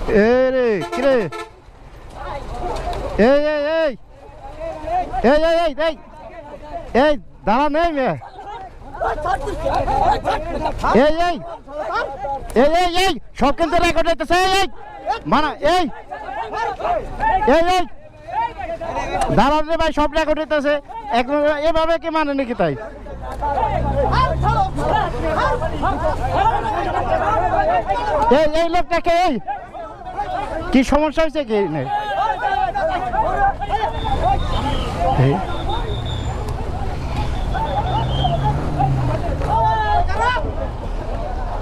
এই রে কি রে এই এই এই এই এই এই এই এই দাঁড়া নেই মে এই এই এই এই এই সব কিন্তু রেকর্ড হইতেছে এই মানা এই এই এই দাঁড়ান রে ভাই সব রেকর্ড হইতেছে এভাবে কি মানে নাকি তাই এই এই লোকটাকে এই কি সমস্যা হয়েছে কি নেই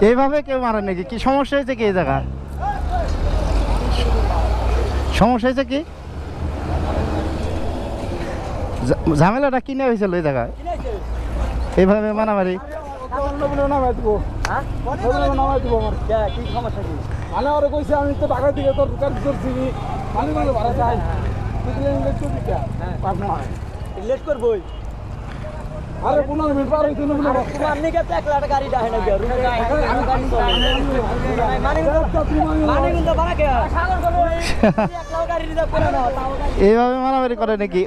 এইভাবে কেউ মারে নাকি কি সমস্যা হয়েছে কি এই জায়গা সমস্যা হয়েছে কি ঝামেলাটা কিনে হয়েছিল এই জায়গায় এইভাবে মারামারি আমি তো টাকা দিকে তোর দোকান করছি ভাড়া চাই লেট করবই আরে 15 মিনিট পার হইছে না তোমার নিকে 1 লাখ গাড়ি ডাহে না রুমে মানে কিন্তু বাড়া কে সাগর করব 1 লাখ গাড়ি রিজার্ভ করে নাও এইভাবে মারামারি করে নাকি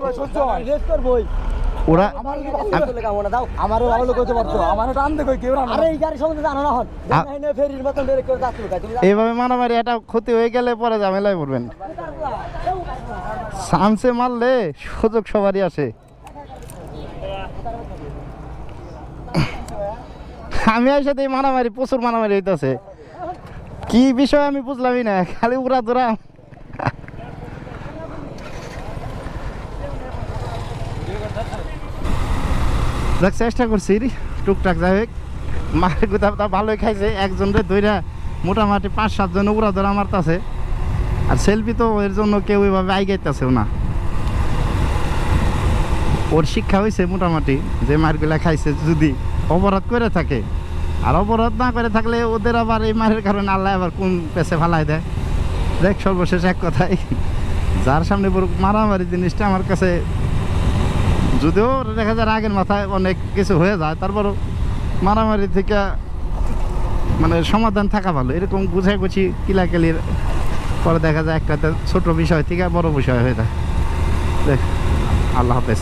লেট করবই ওরা আমার কি বলে কামনা দাও আমারও ভালো লোক হতে পারতো আমারও টান দেখো কেউ না আরে এই গাড়ি সম্বন্ধে জানো না হন জানাইনে ফেরির মতন ডাইরেক্ট করে যাচ্ছিল তুমি এইভাবে মারামারি এটা ক্ষতি হয়ে গেলে পরে ঝামেলায় পড়বেন সামসে মারলে সুযোগ সবারই আসে আমি সাথে মারামারি প্রচুর মারামারি হইতেছে কি বিষয় আমি বুঝলামই না খালি উড়া ধরা চেষ্টা করছি টুকটাক যাই হোক মায়ের কথা তা ভালোই খাইছে একজন রে ধইরা মোটামুটি 5-7 জন উড়া ধরা মারতেছে আর সেলফি তো এর জন্য কেউ এভাবে আইগাইতেছেও না ওর শিক্ষা হয়েছে মোটামুটি যে মারগুলা খাইছে যদি অপরাধ করে থাকে আর অপরাধ না করে থাকলে ওদের আবার এই মারের কারণে আল্লাহ আবার কোন পেছে ফালাই দেয় দেখ সর্বশেষ এক কথাই যার সামনে মারামারি জিনিসটা আমার কাছে যদিও দেখা যায় আগের মাথায় অনেক কিছু হয়ে যায় তারপরও মারামারি থেকে মানে সমাধান থাকা ভালো এরকম গুছাগুছি কিলাকিলির পরে দেখা যায় একটা ছোট বিষয় থেকে বড় বিষয় হয়ে যায় দেখ আল্লাহ হাফেজ